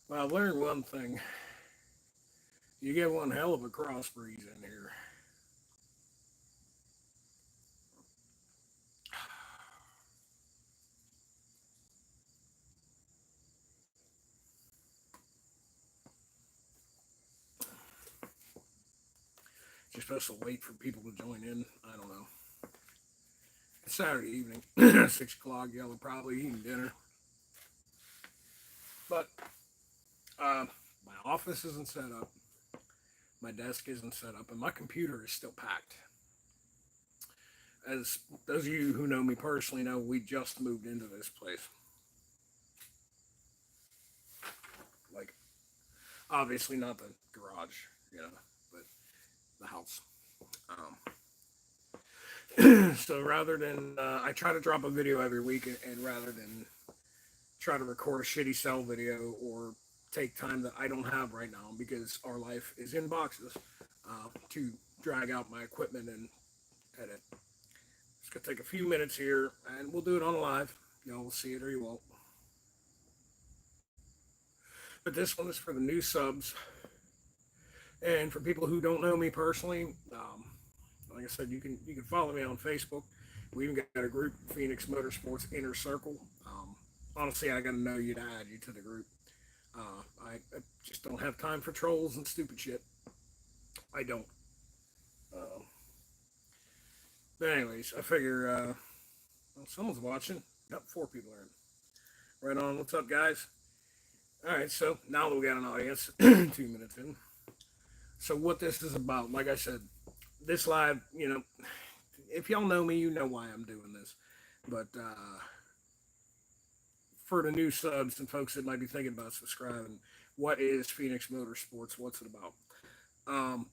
Well, I've learned one thing. You get one hell of a crossbreed in here. You're supposed to wait for people to join in. I don't know. It's Saturday evening, 6 o'clock. Y'all are probably eating dinner. But my office isn't set up. My desk isn't set up, and my computer is still packed. As those of you who know me personally know, we just moved into this place. Like, obviously not the garage, you know, but the house. So rather than, I try to drop a video every week, and rather than try to record a shitty sell video or take time that I don't have right now because our life is in boxes, to drag out my equipment and edit. It's gonna take a few minutes here, and we'll do it on live. You'll see it or you won't. But this one is for the new subs, and for people who don't know me personally. Like I said, you can follow me on Facebook. We even got a group, Phoenix Motorsports Inner Circle. Honestly, I got to know you to add you to the group. I just don't have time for trolls and stupid shit. I don't. Um, but anyways, I figure well, someone's watching. Yep, 4 people are in. Right on. What's up, guys? All right, so now that we got an audience, 2 minutes in. So what this is about, like I said, this live, if y'all know me, you know why I'm doing this. But for the new subs and folks that might be thinking about subscribing, what is Phoenix Motorsports? What's it about? Um,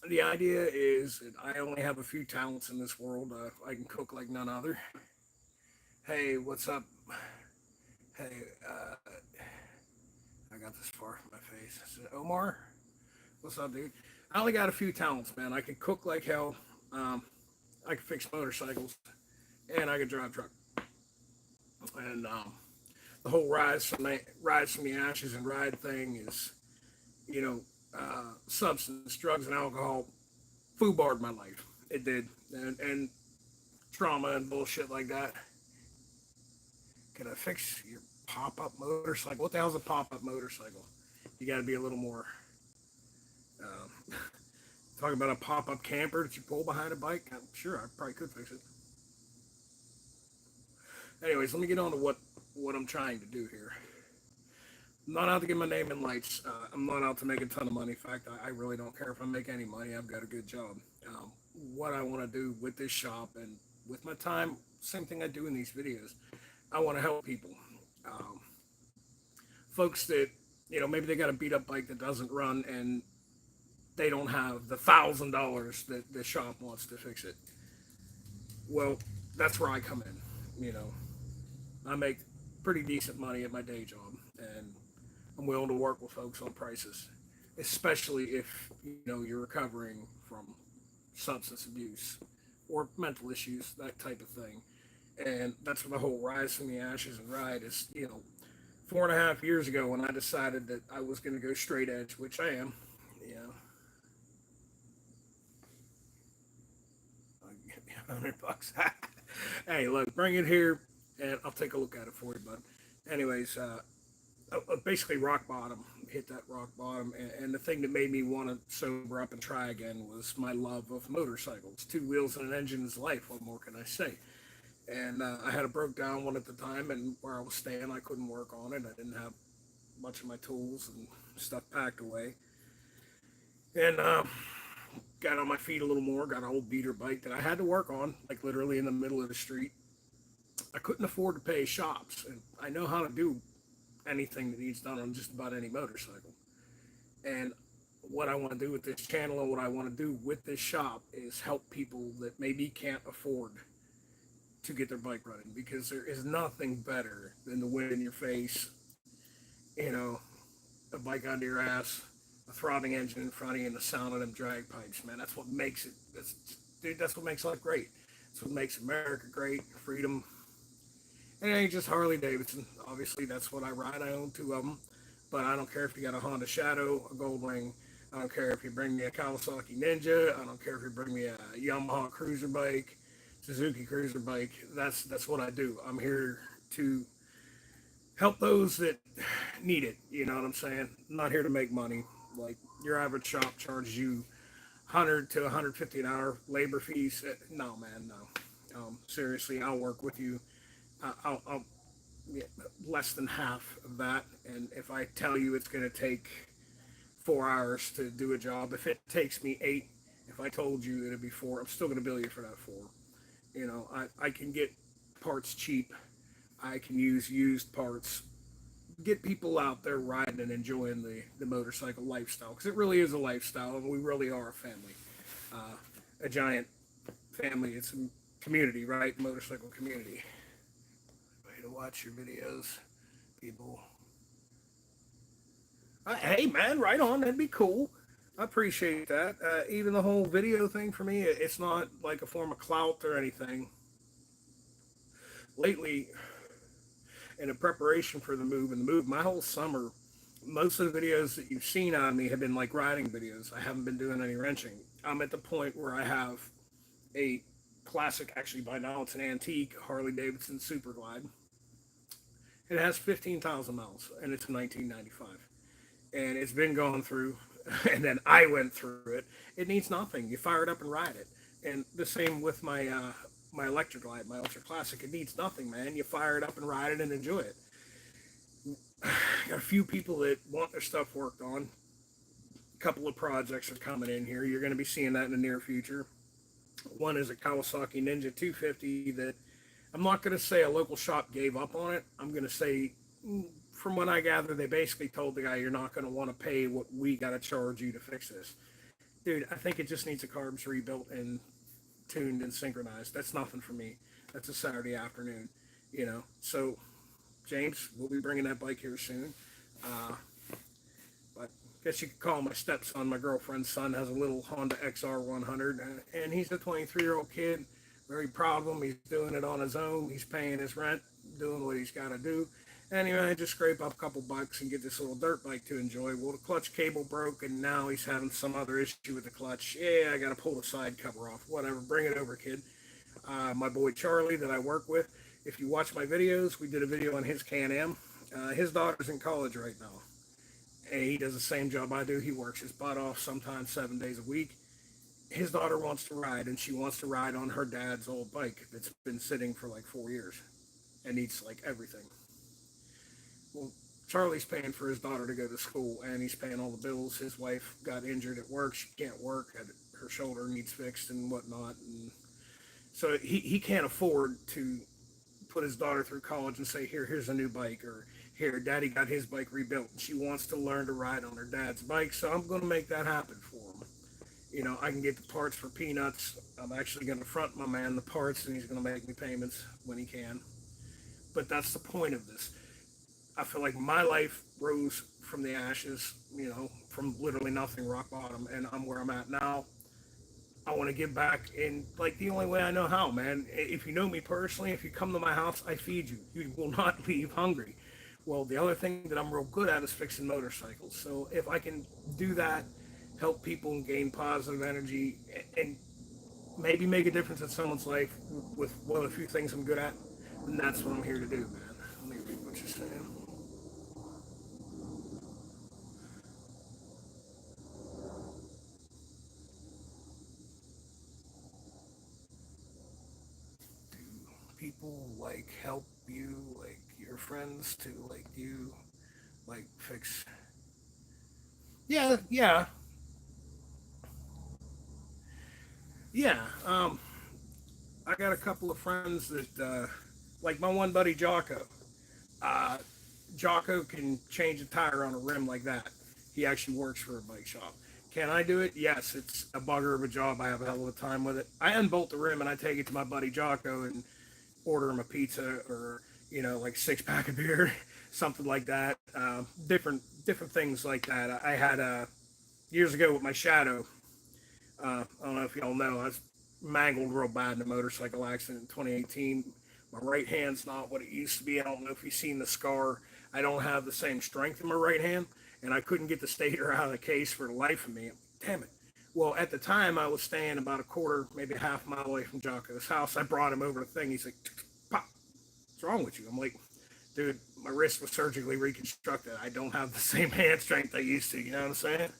the idea is that I only have a few talents in this world. I can cook like none other. Hey, what's up? Hey, I got this far from my face. I said, Omar, what's up, dude? I only got a few talents, man. I can cook like hell. Um, I can fix motorcycles, and I can drive truck. And the whole rise from the ashes and ride thing is, you know, substance, drugs, and alcohol foobarred my life. It did, and trauma and bullshit like that. Can I fix your pop up motorcycle? What the hell's a pop up motorcycle? You got to be a little more. Um, talking about a pop up camper that you pull behind a bike. I'm sure I probably could fix it. Anyways, let me get on to what I'm trying to do here. I'm not out to get my name in lights. I'm not out to make a ton of money. In fact, I really don't care if I make any money. I've got a good job. What I want to do with this shop and with my time, same thing I do in these videos. I want to help people. Um, Folks that, maybe they got a beat up bike that doesn't run and they don't have the $1,000 that the shop wants to fix it. Well, that's where I come in. I make pretty decent money at my day job, and I'm willing to work with folks on prices, especially if you're recovering from substance abuse or mental issues, that type of thing. And that's what the whole rise from the ashes and ride is. 4.5 years ago when I decided that I was going to go straight edge, which I am. You know, I'll give me $100. Hey, look, bring it here, and I'll take a look at it for you, bud. Anyways, basically rock bottom, hit that rock bottom, and the thing that made me want to sober up and try again was my love of motorcycles. Two wheels and an engine is life. What more can I say? And I had a broke down one at the time, and where I was staying, I couldn't work on it. I didn't have much of my tools and stuff packed away, and got on my feet a little more. Got an old beater bike that I had to work on, like literally in the middle of the street. I couldn't afford to pay shops, and I know how to do anything that needs done on just about any motorcycle. And what I want to do with this channel and what I want to do with this shop is help people that maybe can't afford to get their bike running, because there is nothing better than the wind in your face, you know, a bike under your ass, a throbbing engine in front of you, and the sound of them drag pipes, man. That's what makes it. Dude, that's what makes life great. That's what makes America great. Freedom. And it ain't just Harley Davidson. Obviously, that's what I ride. I own two of them. But I don't care if you got a Honda Shadow, a Goldwing. I don't care if you bring me a Kawasaki Ninja. I don't care if you bring me a Yamaha cruiser bike, Suzuki cruiser bike. That's what I do. I'm here to help those that need it. You know what I'm saying? I'm not here to make money. Like your average shop charges you 100 to 150 an hour labor fees. No, man, no. Seriously, I'll work with you. I'll yeah, less than half of that. And if I tell you it's going to take 4 hours to do a job, if it takes me eight, if I told you it'd be four, I'm still going to bill you for that four. You know, I can get parts cheap. I can use used parts. Get people out there riding and enjoying the motorcycle lifestyle because it really is a lifestyle and we really are a family, a giant family. It's a community, right? Motorcycle community. Way to watch your videos, people. Hey, man, right on. That'd be cool. I appreciate that. Even the whole video thing for me, it's not like a form of clout or anything. Lately, in a preparation for the move and the move, my whole summer, most of the videos that you've seen on me have been like riding videos. I haven't been doing any wrenching. I'm at the point where I have a classic, actually by now it's an antique Harley Davidson Super Glide. It has 15,000 miles and it's 1995. And it's been going through, and then I went through it. It needs nothing. You fire it up and ride it. And the same with my electric glide, my ultra classic. It needs nothing, man. You fire it up and ride it and enjoy it. Got a few people that want their stuff worked on. A couple of projects are coming in here. You're going to be seeing that in the near future. One is a Kawasaki Ninja 250 that I'm not going to say a local shop gave up on it. I'm going to say, from what I gather, they basically told the guy, you're not going to want to pay what we got to charge you to fix this. Dude, I think it just needs the carbs rebuilt and tuned and synchronized. That's nothing for me. That's a Saturday afternoon, you know. So, James, we'll be bringing that bike here soon. Uh, but I guess you could call my stepson. My girlfriend's son has a little Honda XR 100, and he's a 23-year-old kid. Very proud of him. He's doing it on his own. He's paying his rent, doing what he's got to do. Anyway, I just scrape up a couple bucks and get this little dirt bike to enjoy. Well, the clutch cable broke, and now he's having some other issue with the clutch. Yeah, I got to pull the side cover off. Whatever, bring it over, kid. My boy Charlie that I work with, if you watch my videos, we did a video on his Can-Am. His daughter's in college right now, and he does the same job I do. He works his butt off, sometimes 7 days a week. His daughter wants to ride, and she wants to ride on her dad's old bike that's been sitting for like 4 years and needs like everything. Well, Charlie's paying for his daughter to go to school, and he's paying all the bills. His wife got injured at work. She can't work. Her shoulder needs fixed and whatnot. And so he can't afford to put his daughter through college and say, here's a new bike, or here, daddy got his bike rebuilt. And she wants to learn to ride on her dad's bike, so I'm going to make that happen for him. You know, I can get the parts for peanuts. I'm actually going to front my man the parts, and he's going to make me payments when he can. But that's the point of this. I feel like my life rose from the ashes, you know, from literally nothing, rock bottom, and I'm where I'm at now. I want to give back in like the only way I know how, man. If you know me personally, if you come to my house, I feed you. You will not leave hungry. Well, the other thing that I'm real good at is fixing motorcycles. So if I can do that, help people and gain positive energy, and maybe make a difference in someone's life with one of the few things I'm good at, then that's what I'm here to do, man. Let me read what you're saying. Do people like help you, like your friends to like you, like fix? Yeah, yeah, yeah. I got a couple of friends that, like my one buddy Jocko. Uh, Jocko can change a tire on a rim like that. He actually works for a bike shop. Can I do it? Yes, it's a bugger of a job. I have a hell of a time with it. I unbolt the rim and I take it to my buddy Jocko and order him a pizza or like 6 pack of beer, something like that. Different things like that. I had years ago with my Shadow. I don't know if y'all know, I was mangled real bad in a motorcycle accident in 2018. My right hand's not what it used to be. I don't know if you've seen the scar. I don't have the same strength in my right hand, and I couldn't get the stator out of the case for the life of me. Damn it. Well, at the time, I was staying about a quarter, maybe a half mile away from Jocko's house. I brought him over the thing. He's like, "Pop, what's wrong with you?" I'm like, "Dude, my wrist was surgically reconstructed. I don't have the same hand strength I used to." You know what I'm saying?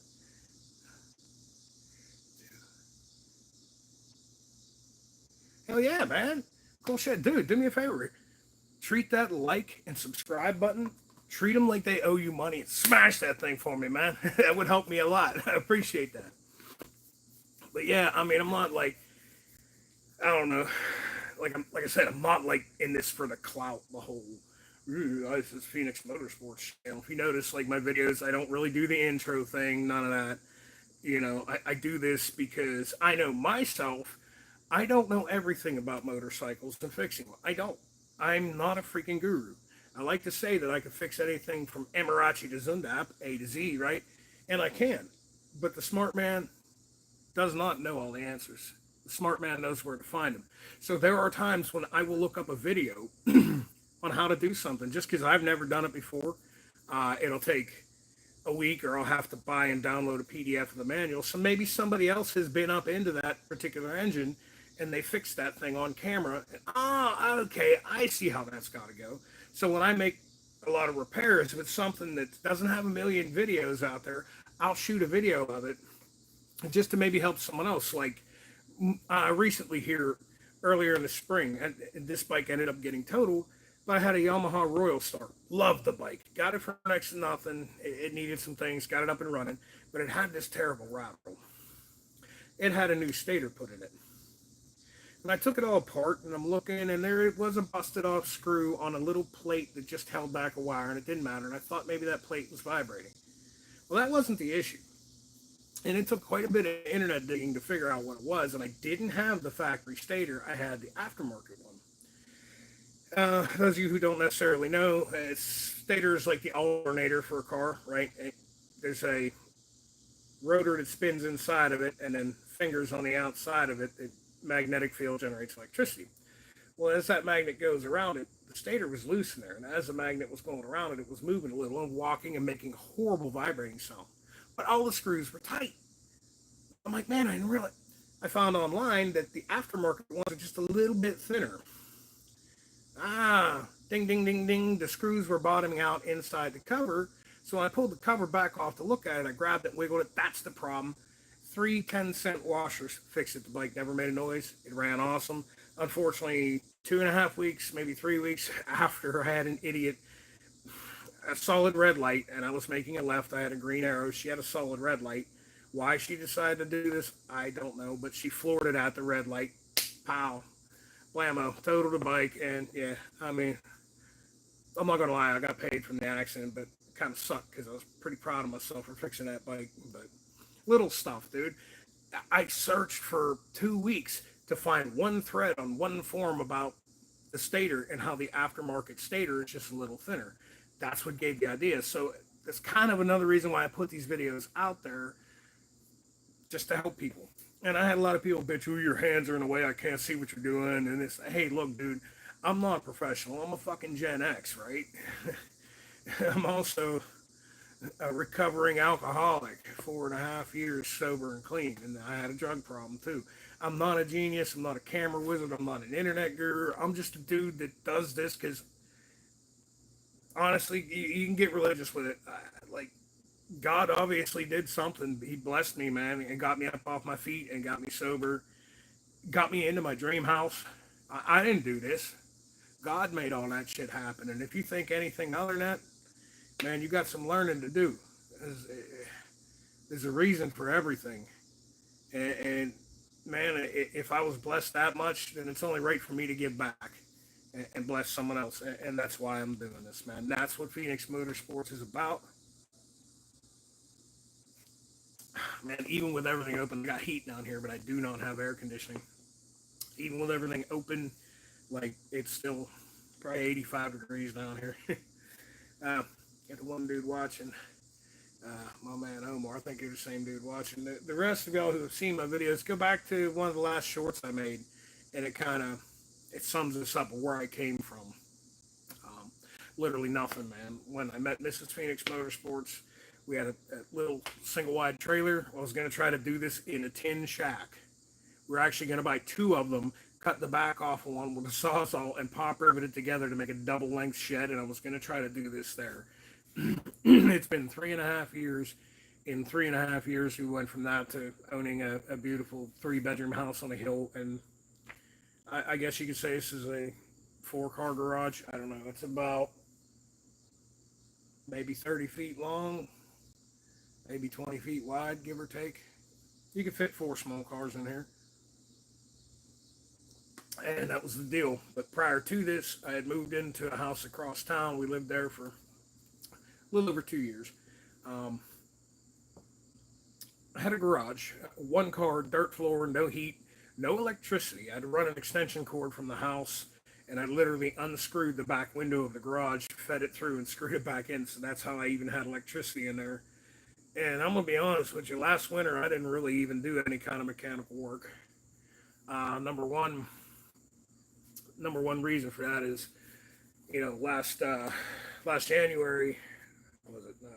Hell yeah, man. Cool shit. Dude, do me a favor. Treat that like and subscribe button. Treat them like they owe you money and smash that thing for me, man. That would help me a lot. I appreciate that. But yeah, I mean, I'm not like, I don't know, like I said, I'm not like in this for the clout. The whole, "Ooh, this is Phoenix Motorsports channel." If you notice, like my videos, I don't really do the intro thing. None of that. I do this because I know myself. I don't know everything about motorcycles and fixing them. I don't. I'm not a freaking guru. I like to say that I can fix anything from Emirachi to Zundap, A to Z, right? And I can. But the smart man does not know all the answers. The smart man knows where to find them. So there are times when I will look up a video on how to do something just because I've never done it before. It'll take a week, or I'll have to buy and download a PDF of the manual. So maybe somebody else has been up into that particular engine and they fixed that thing on camera. And, okay, I see how that's got to go. So when I make a lot of repairs, if it's something that doesn't have a million videos out there, I'll shoot a video of it just to maybe help someone else. Like recently here, earlier in the spring, and this bike ended up getting totaled, but I had a Yamaha Royal Star. Loved the bike. Got it for next to nothing. It needed some things. Got it up and running, but it had this terrible rattle. It had a new stator put in it. And I took it all apart, and I'm looking, and there it was, a busted off screw on a little plate that just held back a wire, and it didn't matter. And I thought maybe that plate was vibrating. Well, that wasn't the issue. And it took quite a bit of internet digging to figure out what it was, and I didn't have the factory stator. I had the aftermarket one. Those of you who don't necessarily know, stator is like the alternator for a car, right? There's a rotor that spins inside of it, and then fingers on the outside of it. The magnetic field generates electricity. Well, as that magnet goes around it, the stator was loose in there, and as the magnet was going around it, it was moving a little and walking and making a horrible vibrating sound. But all the screws were tight. I'm like, man, I didn't realize. I found online that the aftermarket ones are just a little bit thinner. Ding, ding, ding, ding. The screws were bottoming out inside the cover. So when I pulled the cover back off to look at it, I grabbed it and wiggled it. That's the problem. 3 10-cent washers fixed it. The bike never made a noise. It ran awesome. Unfortunately, 2.5 weeks, maybe 3 weeks after, I had an idiot, a solid red light, and I was making a left. I had a green arrow. She had a solid red light. Why she decided to do this, I don't know, but she floored it at the red light. Pow. Blammo. Totaled the bike, and yeah, I mean, I'm not going to lie, I got paid from the accident, but it kind of sucked because I was pretty proud of myself for fixing that bike. But little stuff, dude. I searched for 2 weeks to find one thread on one forum about the stator and how the aftermarket stator is just a little thinner. That's what gave the idea. So that's kind of another reason why I put these videos out there, just to help people. And I had a lot of people bitch, "Oh, your hands are in the way, I can't see what you're doing." And it's, hey, look, dude, I'm not a professional. I'm a fucking Gen X, right? I'm also a recovering alcoholic, 4.5 years sober and clean, and I had a drug problem too. I'm not a genius. I'm not a camera wizard. I'm not an internet guru. I'm just a dude that does this because, honestly, you can get religious with it. Like, God obviously did something. He blessed me, man, and got me up off my feet and got me sober, got me into my dream house. I didn't do this. God made all that shit happen. And if you think anything other than that, man, you got some learning to do. There's a reason for everything. And man, if I was blessed that much, then it's only right for me to give back and bless someone else. And that's why I'm doing this, man. That's what Phoenix Motorsports is about. Man, even with everything open, I got heat down here, but I do not have air conditioning. Even with everything open, like, it's still probably 85 degrees down here. Got the one dude watching, my man Omar. I think you're the same dude watching. The rest of y'all who have seen my videos, go back to one of the last shorts I made, and it sums this up of where I came from. literally nothing, man. When I met Mrs. Phoenix Motorsports, we had a little single wide trailer. I was going to try to do this in a tin shack. We're actually going to buy two of them, cut the back off of one with a sawzall, and pop rivet it together to make a double length shed. And I was going to try to do this there. It's been 3.5 years. In 3.5 years, we went from that to owning a beautiful 3-bedroom house on a hill. And I guess you could say this is a 4-car garage. I don't know. It's about maybe 30 feet long, maybe 20 feet wide, give or take. You could fit 4 small cars in here. And that was the deal. But prior to this, I had moved into a house across town. We lived there for a little over 2 years. Um, I had a garage, 1 car, dirt floor, no heat, no electricity. I had to run an extension cord from the house, and I literally unscrewed the back window of the garage, fed it through, and screwed it back in. So that's how I even had electricity in there. And I'm gonna be honest with you. Last winter, I didn't really even do any kind of mechanical work. Uh, number one, number one reason for that is, last January, was it? No,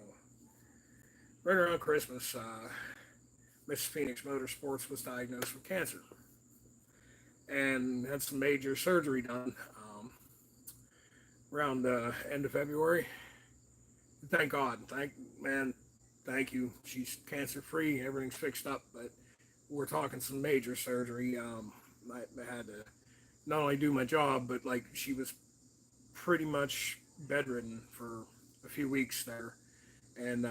right around Christmas, Miss Phoenix Motorsports was diagnosed with cancer and had some major surgery done around end of February. Thank God, thank you. She's cancer free, everything's fixed up, but we're talking some major surgery. I had to not only do my job, but like she was pretty much bedridden for a few weeks there, and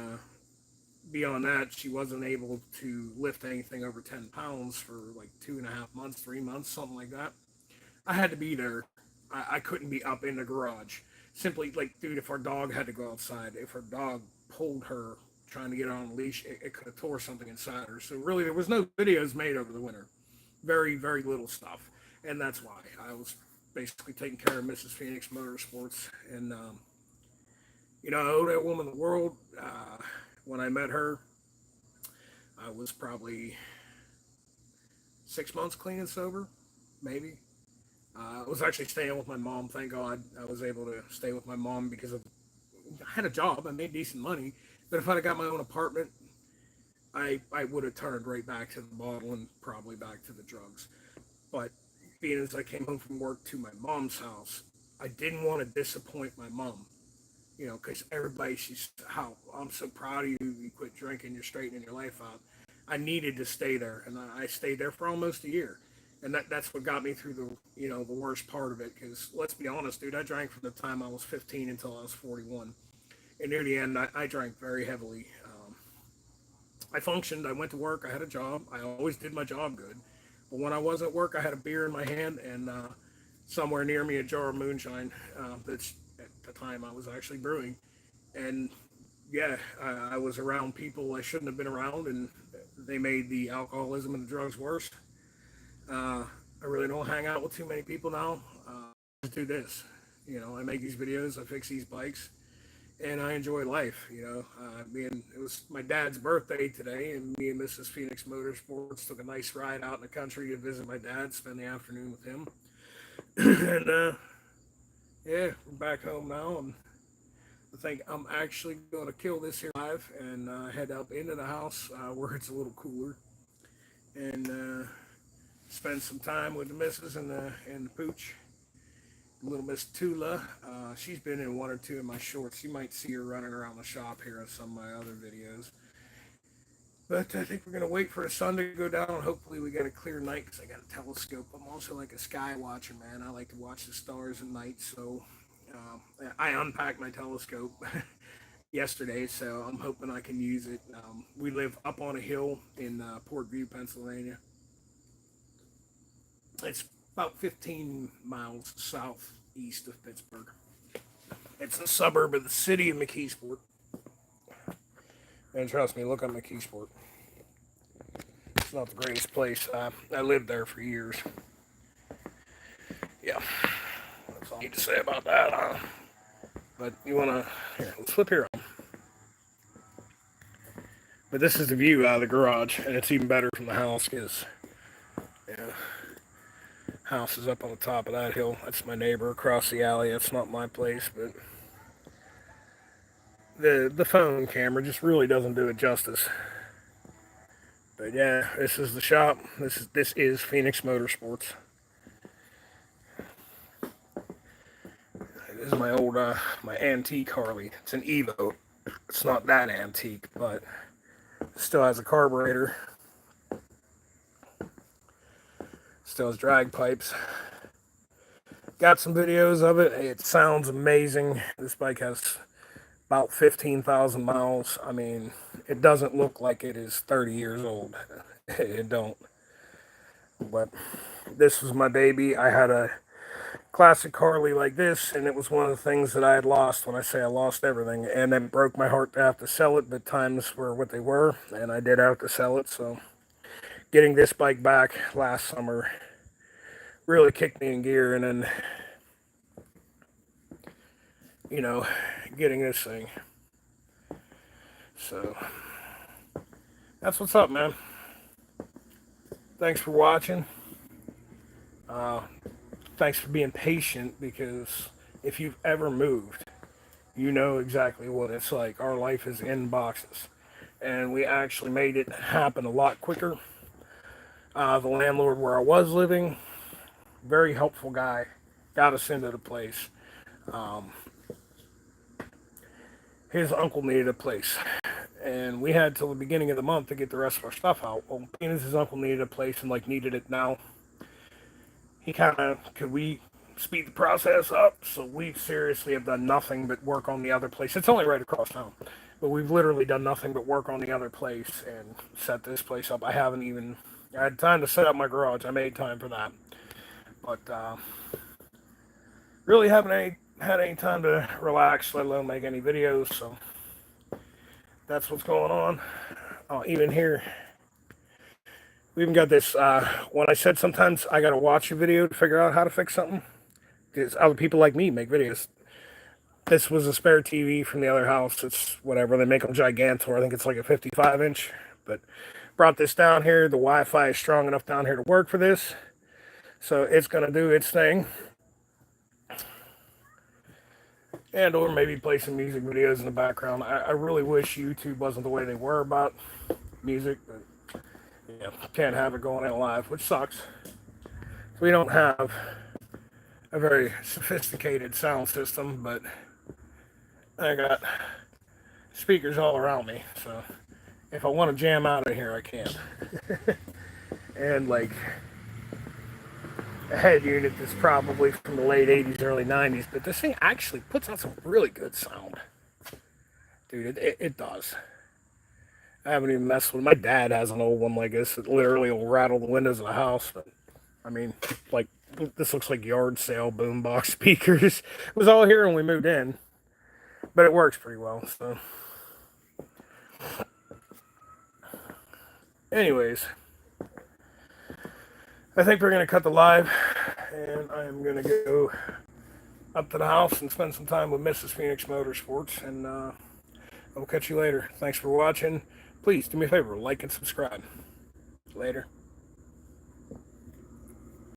beyond that, she wasn't able to lift anything over 10 pounds for like 2.5 months, 3 months, something like that. I had to be there. I couldn't be up in the garage. Simply, like, dude, if our dog had to go outside, if our dog pulled her trying to get her on a leash, it could have tore something inside her. So really, there was no videos made over the winter. Very, very little stuff. And that's why I was basically taking care of Mrs. Phoenix Motorsports. And, I owe that woman the world. When I met her, I was probably 6 months clean and sober, maybe. I was actually staying with my mom. Thank God I was able to stay with my mom because I had a job. I made decent money. But if I'd have got my own apartment, I would have turned right back to the bottle and probably back to the drugs. But being as I came home from work to my mom's house, I didn't want to disappoint my mom. Because she's, how I'm so proud of you. You quit drinking, you're straightening your life out. I needed to stay there, and I stayed there for almost a year. And that's what got me through the worst part of it. Because let's be honest, dude, I drank from the time I was 15 until I was 41. And near the end, I drank very heavily. I functioned. I went to work. I had a job. I always did my job good. But when I was at work, I had a beer in my hand, and somewhere near me, a jar of moonshine. That's at the time I was actually brewing. And yeah, I was around people I shouldn't have been around, and they made the alcoholism and the drugs worse. I really don't hang out with too many people now. I just do this. I make these videos, I fix these bikes, and I enjoy life. It was my dad's birthday today, and me and Mrs. Phoenix Motorsports took a nice ride out in the country to visit my dad, spend the afternoon with him. And yeah, we're back home now, and I think I'm actually going to kill this here live and head up into the house where it's a little cooler, and spend some time with the missus and the pooch. Little Miss Tula. She's been in one or two of my shorts. You might see her running around the shop here in some of my other videos. But I think we're going to wait for the sun to go down. Hopefully we get a clear night because I got a telescope. I'm also like a sky watcher, man. I like to watch the stars at night. So I unpacked my telescope yesterday, so I'm hoping I can use it. We live up on a hill in Port View, Pennsylvania. It's about 15 miles southeast of Pittsburgh. It's a suburb of the city of McKeesport. And trust me, look up McKeesport. It's not the greatest place. I lived there for years. Yeah, that's all I need to say about that. But you want to... Here, let's flip here on. But this is the view out of the garage, and it's even better from the house because... Yeah, house is up on the top of that hill. That's my neighbor across the alley. That's not my place, but the phone camera just really doesn't do it justice. But yeah, this is the shop. This is Phoenix Motorsports. This is my old my antique Harley. It's an Evo. It's not that antique, but it still has a carburetor. Still has drag pipes. Got some videos of it. It sounds amazing. This bike has about 15,000 miles. I mean, it doesn't look like it is 30 years old. It don't. But this was my baby. I had a classic Harley like this, and it was one of the things that I had lost. When I say I lost everything, and it broke my heart to have to sell it, but times were what they were, and I did have to sell it. So getting this bike back last summer really kicked me in gear, and then, you know, getting this thing. So that's what's up, man. Thanks for watching. Thanks for being patient, because if you've ever moved, you know exactly what it's like. Our life is in boxes, and we actually made it happen a lot quicker. The landlord where I was living, very helpful guy, got us into the place. His uncle needed a place, and we had till the beginning of the month to get the rest of our stuff out. Well, being as his uncle needed a place and like needed it now, he kind of, could we speed the process up? So we seriously have done nothing but work on the other place. It's only right across town, but we've literally done nothing but work on the other place and set this place up. I had time to set up my garage. I made time for that, but really haven't had any time to relax, let alone make any videos. So that's what's going on. Even here, we even got this, when I said sometimes I gotta watch a video to figure out how to fix something, because other people like me make videos. This was a spare TV from the other house. It's whatever, they make them Gigantor. I think it's like a 55-inch, but brought this down here. The Wi-Fi is strong enough down here to work for this, so it's gonna do its thing. And or maybe play some music videos in the background. I really wish YouTube wasn't the way they were about music, but yeah, can't have it going out live, which sucks. We don't have a very sophisticated sound system, but I got speakers all around me, so if I want to jam out of here, I can. And like a head unit that's probably from the late 80s, early 90s, but this thing actually puts out some really good sound. Dude, it does. I haven't even messed with it. My dad has an old one like this that literally will rattle the windows of the house. But, I mean, like, this looks like yard sale boombox speakers. It was all here when we moved in, but it works pretty well, so. Anyways, I think we're going to cut the live, and I'm going to go up to the house and spend some time with Mrs. Phoenix Motorsports, and I'll catch you later. Thanks for watching. Please do me a favor, like and subscribe. Later.